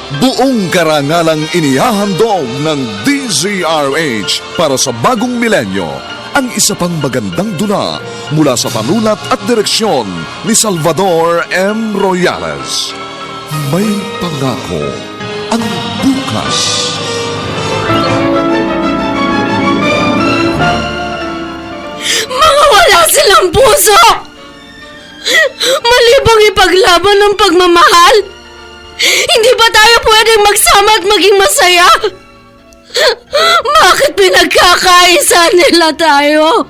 Buong karangalang inihahandog ng DZRH para sa bagong milenyo ang isa pang magandang dula mula sa panulat at direksyon ni Salvador M. Royales. May pangako ang bukas. Mga wala silang puso! Malibang ipaglaban ng pagmamahal, hindi ba tayo pwedeng magsama at maging masaya? Bakit pinagkakaisa nila tayo?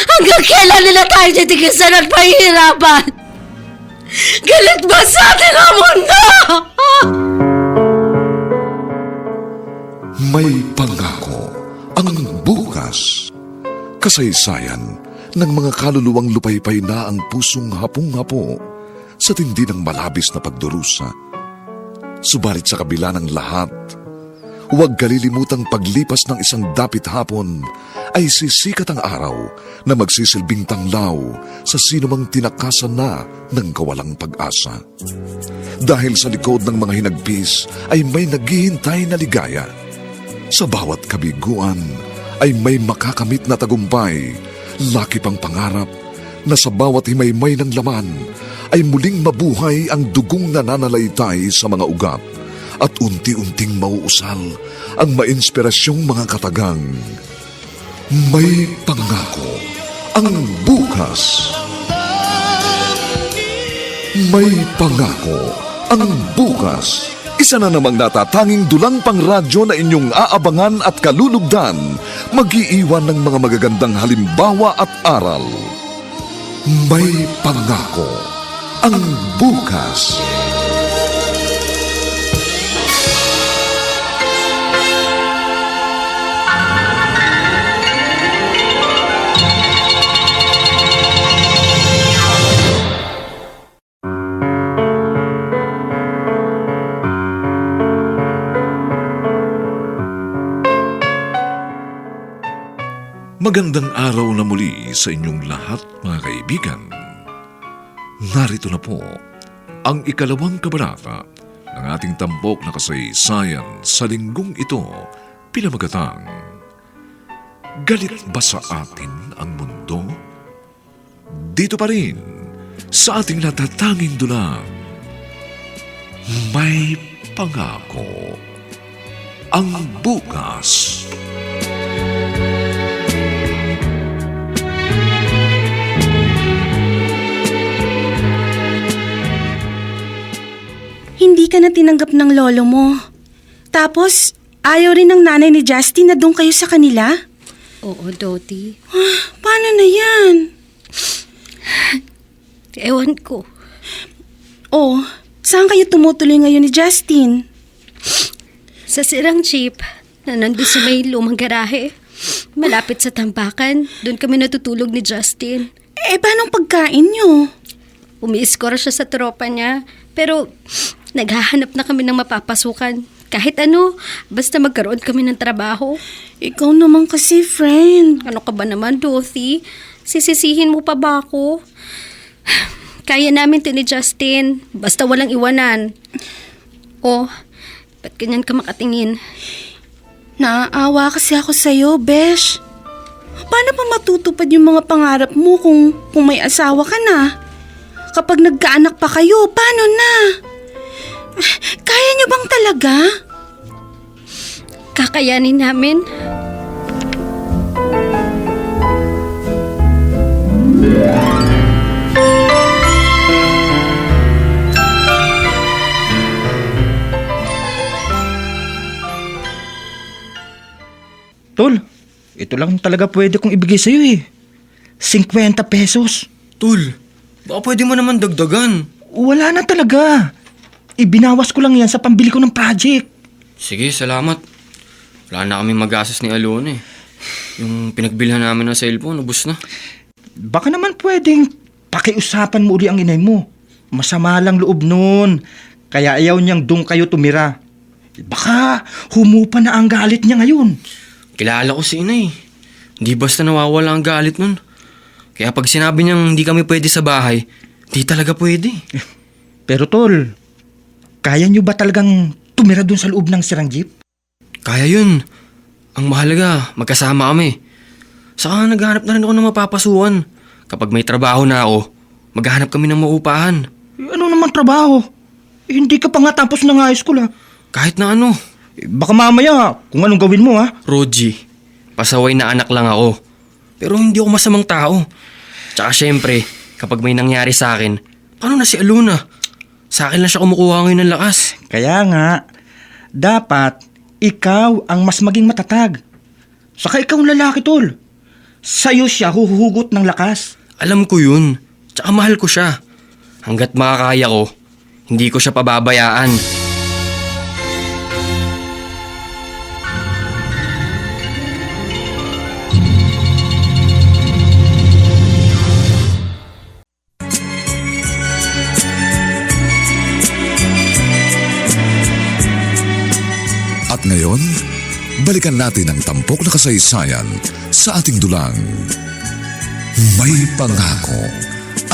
Hanggang kailan nila tayo titigisan at pahihirapan? Galit ba sa atin ang mundo? May pangako ang bukas. Kasaysayan ng mga kaluluwang lupaypay na ang pusong hapong-hapo sa tindi ng malabis na pagdurusa. Subalit sa kabila ng lahat, huwag kalilimutang paglipas ng isang dapit hapon ay sisikat ang araw na magsisilbing tanglaw sa sinumang tinakasan na ng kawalang pag-asa. Dahil sa likod ng mga hinagpis ay may naghihintay na ligaya. Sa bawat kabiguan ay may makakamit na tagumpay, laki pang pangarap na sa bawat himaymay ng laman ay muling mabuhay ang dugong nananalaytay sa mga ugat at unti-unting mauusal ang mainspirasyong mga katagang. May pangako ang bukas. May pangako ang bukas. Isa na namang natatanging dulang pangradyo na inyong aabangan at kalulugdan, mag-iiwan ng mga magagandang halimbawa at aral. May pangako ang bukas. Magandang araw na muli sa inyong lahat, mga kaibigan. Narito na po ang ikalawang kabanata ng ating tampok na kasaysayan sa linggong ito, pinamagatang Galit ba sa atin ang mundo? Dito pa rin sa ating natatanging dula, May Pangako ang bukas. Hindi ka na tinanggap ng lolo mo. Tapos, ayaw rin ng nanay ni Justin na doon kayo sa kanila? Oo, Doti. Paano na yan? Ewan ko. Oh, saan kayo tumutuloy ngayon ni Justin? Sa sirang jeep na nandun sa may lumang garahe, malapit sa tambakan, doon kami natutulog ni Justin. Paano pagkain nyo? Umiiskora siya sa tropa niya, pero naghahanap na kami ng mapapasukan. Kahit ano, basta magkaroon kami ng trabaho. Ikaw naman kasi, friend. Ano ka ba naman, Dorothy? Sisisihin mo pa ba ako? Kaya namin to ni Justin, basta walang iwanan. Oh, ba't ganyan ka makatingin? Naaawa kasi ako sa'yo, Besh. Paano pa matutupad yung mga pangarap mo kung may asawa ka na? Kapag nagkaanak pa kayo, paano na? Kaya niyo bang talaga? Kakayanin namin. Tol, ito lang talaga pwede kong ibigay sa'yo eh. 50 pesos. Tol, baka pwede mo naman dagdagan. Wala na talaga. Ibinawas ko lang yan sa pambili ko ng project. Sige, salamat. Wala na kami magastos ni Alona eh. Yung pinagbilhan namin ng cellphone, ubos na. Baka naman pwedeng pakiusapan mo uli ang inay mo. Masama lang loob nun. Kaya ayaw niyang doon kayo tumira. Baka humupa na ang galit niya ngayon. Kilala ko si inay. Hindi basta nawawala ang galit nun. Kaya pag sinabi niyang hindi kami pwede sa bahay, di talaga pwede. Pero tol, Kaya nyo ba talagang tumira dun sa loob ng sirang jeep? Kaya yun. Ang mahalaga, magkasama kami. Saka naghahanap na rin ako ng mapapasukan. Kapag may trabaho na ako, maghahanap kami ng maupahan. Ano naman trabaho? Hindi ka pa nga tapos ng high school ha. Kahit na ano. Baka mamaya kung anong gawin mo ha. Roji, pasaway na anak lang ako. Pero hindi ako masamang tao. Tsaka syempre, kapag may nangyari sa akin, paano na si Alona? Sa akin lang siya kumukuha ngayon ng lakas. Kaya nga, dapat ikaw ang mas maging matatag. Saka ikaw ang lalaki tol. Sa'yo siya huhugot ng lakas. Alam ko yun. Tsaka mahal ko siya. Hanggat makakaya ko, hindi ko siya pababayaan. At ngayon, balikan natin ang tampok na kasaysayan sa ating dulang. May pangako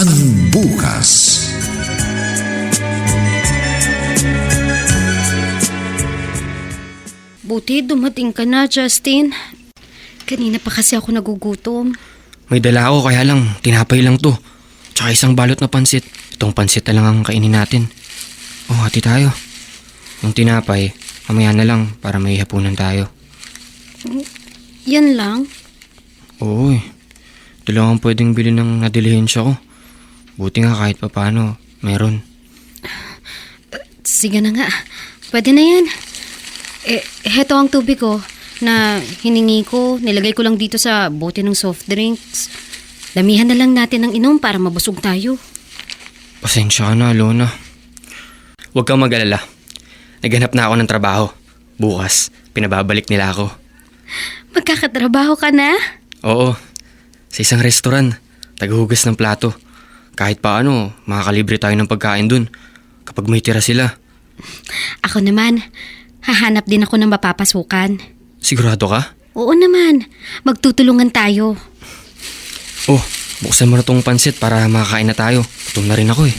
ang bukas. Buti dumating ka na, Justin. Kanina pa kasi ako nagugutom. May dala ako kaya lang, tinapay lang to. Tsaka isang balot na pansit. Itong pansit na lang ang kainin natin. Oh, hati tayo. Yung tinapay, mamaya na lang para may hapunan tayo. Yan lang. Oo eh. Ito lang ang pwedeng bilhin ng nadilihensya ko. Buti nga kahit papano, meron. Sige na nga. Pwede na yan. Heto ang tubig ko na hiningi ko. Nilagay ko lang dito sa bote ng soft drinks. Damihan na lang natin ng inom para mabusog tayo. Pasensya ka na, Alona. Huwag kang mag-alala. Naghanap na ako ng trabaho. Bukas, pinababalik nila ako. Magkakatrabaho ka na? Oo, sa isang restaurant. Tagahugas ng plato. Kahit paano, makakalibre tayo ng pagkain dun. Kapag may tira sila. Ako naman, hahanap din ako ng mapapasukan. Sigurado ka? Oo naman, magtutulungan tayo. Oh, buksan mo na tong pansit para makakain na tayo. Gutom na rin ako eh.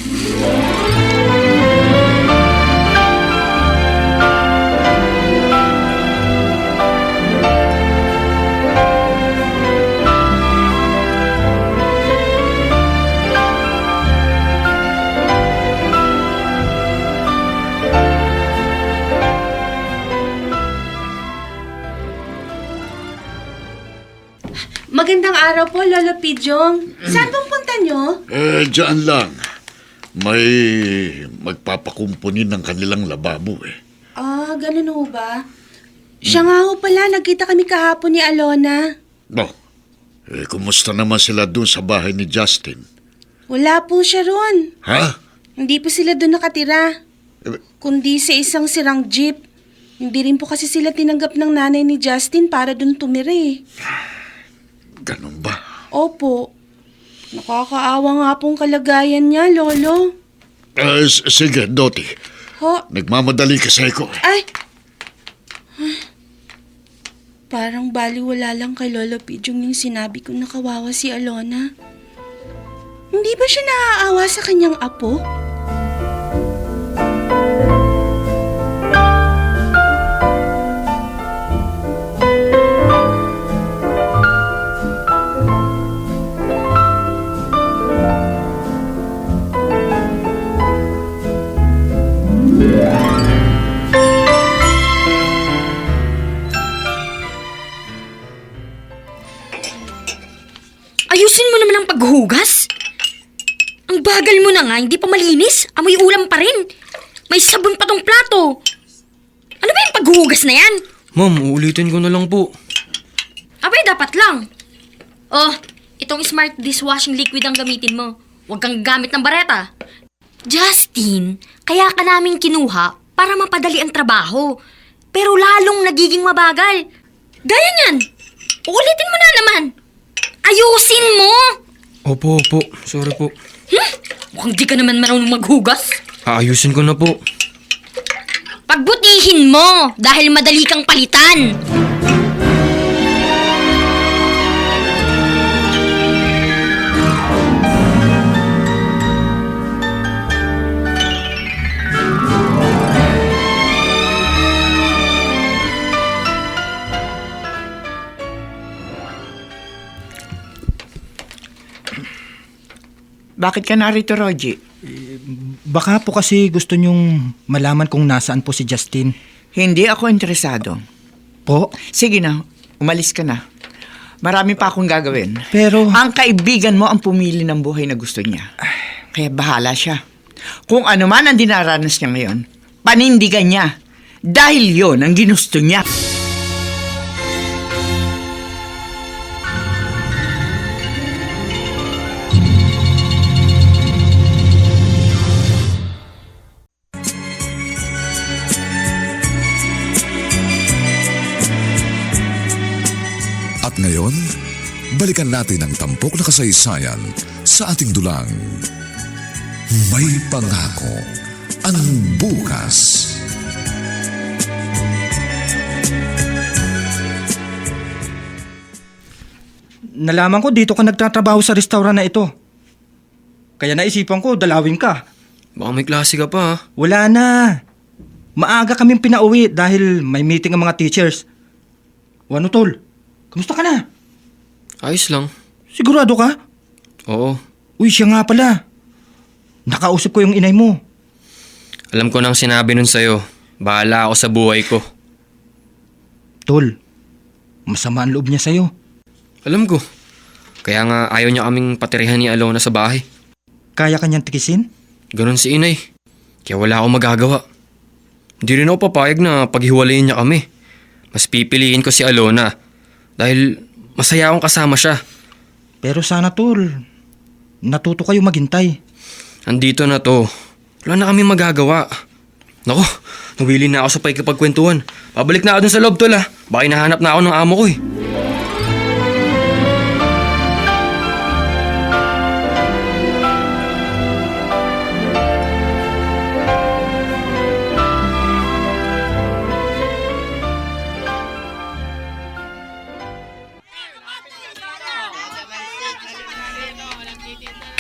Magandang araw po, Lolo Pidjong. Saan pong punta nyo? Diyan lang. May magpapakumpunin ng kanilang lababo eh. Ah, ganun ho ba? Siya nga ho pala, nagkita kami kahapon ni Alona. No. Kumusta naman sila dun sa bahay ni Justin? Wala po siya ron. Ha? Hindi po sila doon nakatira. Kundi sa isang sirang jeep. Hindi rin po kasi sila tinanggap ng nanay ni Justin para doon tumira eh. Ganun ba? Opo. Nakakaawa nga pong kalagayan niya, Lolo. Sige, Doti. Ho? Nagmamadali kasi ako. Ay! Parang baliwala lang kay Lolo Pidjong yung sinabi ko na kawawa si Alona. Hindi ba siya naaawa sa kanyang apo? Ayusin mo naman ang paghugas. Ang bagal mo na nga, hindi pa malinis. Amoy ulam pa rin. May sabon pa tong plato. Ano ba yung paghugas na yan? Ma'am, uulitin ko na lang po. Abay, dapat lang. Oh, itong smart dishwashing liquid ang gamitin mo. Huwag kang gamit ng bareta. Justin, kaya ka namin kinuha para mapadali ang trabaho. Pero lalong nagiging mabagal. Gaya niyan. Uulitin mo na naman. Ayusin mo! Opo. Sorry po. Mukhang di ka naman marunong maghugas. Aayusin ko na po. Pagbutihin mo dahil madali kang palitan. Bakit ka narito, Rogie? Baka po kasi gusto nyong malaman kung nasaan po si Justin. Hindi ako interesado. Po? Sige na, umalis ka na. Marami pa akong gagawin. Pero... Ang kaibigan mo ang pumili ng buhay na gusto niya. Kaya bahala siya. Kung ano man ang dinaranas niya ngayon, panindigan niya. Dahil yon ang ginusto niya. At ngayon, balikan natin ang tampok na kasaysayan sa ating dulang. May pangako ang bukas. Nalaman ko dito ka nagtatrabaho sa restaurant na ito. Kaya naisipan ko, dalawin ka. Baka may klase ka pa ha? Wala na. Maaga kaming pinauwi dahil may meeting ang mga teachers. O ano, tol? Kamusta ka na? Ayos lang. Sigurado ka? Oo. Uy, siya nga pala. Nakausap ko yung inay mo. Alam ko nang sinabi nun sa'yo. Bahala ako sa buhay ko. Tol, masama ang loob niya sa'yo. Alam ko. Kaya nga ayaw niya kaming patirihan ni Alona sa bahay. Kaya kanyang tikisin? Ganon si inay. Kaya wala akong magagawa. Hindi rin ako papayag na paghiwalayin niya kami. Mas pipiliin ko si Alona. Dahil masaya akong kasama siya. Pero sana, tol, natuto kayo maghintay. Andito na to. Wala na kami magagawa. Naku, nawili na ako sa pakikipagkwentuhan. Pabalik na ako dun sa loob, tol ha. Baka hinahanap na ako ng amo ko eh.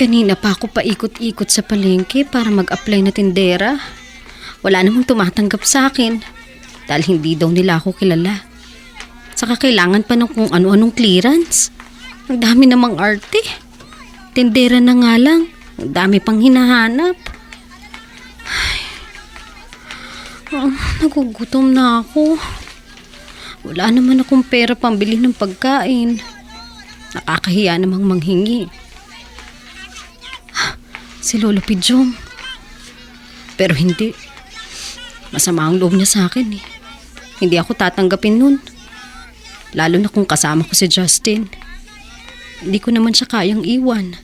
Kanina pa ako paikot-ikot sa palengke para mag-apply na tindera. Wala namang tumatanggap sa akin dahil hindi daw nila ako kilala. Saka kailangan pa ng kung ano-anong clearance. Ang dami namang arte. Tindera na nga lang. Ang dami pang hinahanap. Ay. Nagugutom na ako. Wala naman akong pera pambili ng pagkain. Nakakahiya namang manghingi. Si Lolo Pidjong. Pero hindi. Masama ang loob niya sa akin eh. Hindi ako tatanggapin nun. Lalo na kung kasama ko si Justin. Hindi ko naman siya kayang iwan.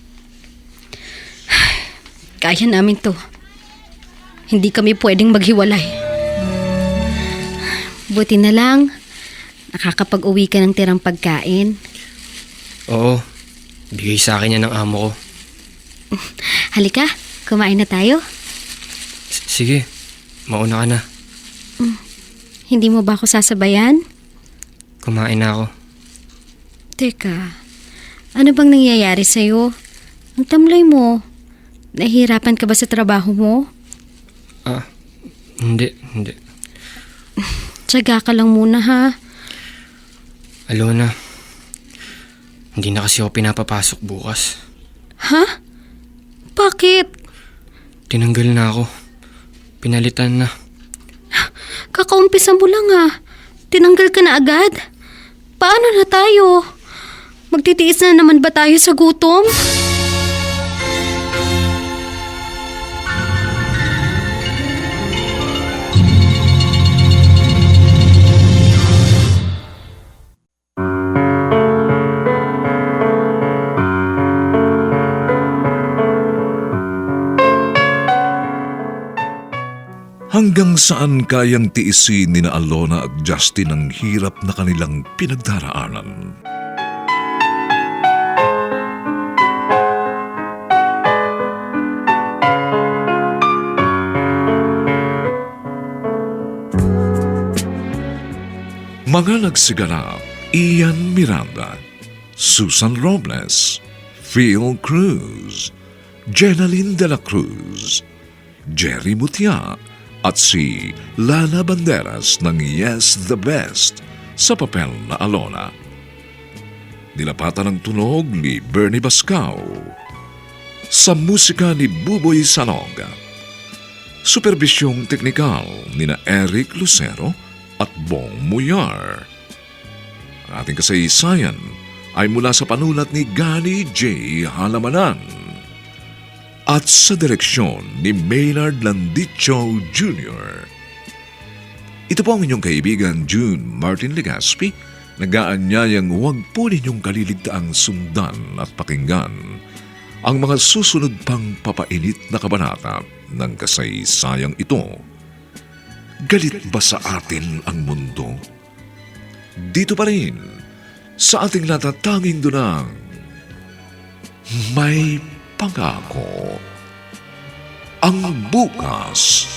Kaya namin to. Hindi kami pwedeng maghiwalay. Buti na lang, nakakapag-uwi ka ng tirang pagkain. Oo, bigay sa akin yan ng amo ko. Halika, kumain na tayo. Sige, mauna ka na. Hindi mo ba ako sasabayan? Kumain na ako. Teka, ano bang nangyayari sa'yo? Ang tamlay mo. Nahihirapan ka ba sa trabaho mo? Hindi. Tiyaga ka lang muna ha. Alona, hindi na kasi ako pinapapasok bukas. Ha? Bakit? Tinanggal na ako. Pinalitan na. Kakaumpisa mo lang ha. Tinanggal ka na agad. Paano na tayo? Magtitiis na naman ba tayo sa gutom? Hanggang saan kayang tiisin ni na Alona at Justin ang hirap na kanilang pinagdaraanan? Mga nagsiganap, Ian Miranda, Susan Robles, Phil Cruz, Jenaline de la Cruz, Jerry Mutia, at si Lana Banderas ng Yes the Best sa papel na Alona. Nilapatan ng tunog ni Bernie Bascao. sa musika ni Buboy Salog. Superbisyong teknikal ni na Eric Lucero at Bong Muyar. Ang ating kasaysayan ay mula sa panulat ni Gani J. Halamanan at sa direksyon ni Maynard Landicho Jr. Ito po ang inyong kaibigan June Martin Legaspi, nag-aanyayang huwag po ninyong kaliligtaang sundan at pakinggan ang mga susunod pang papainit na kabanata ng kasaysayang ito. Galit ba sa atin ang mundo? Dito pa rin, sa ating natatanging dunang, may pangako ang bukas.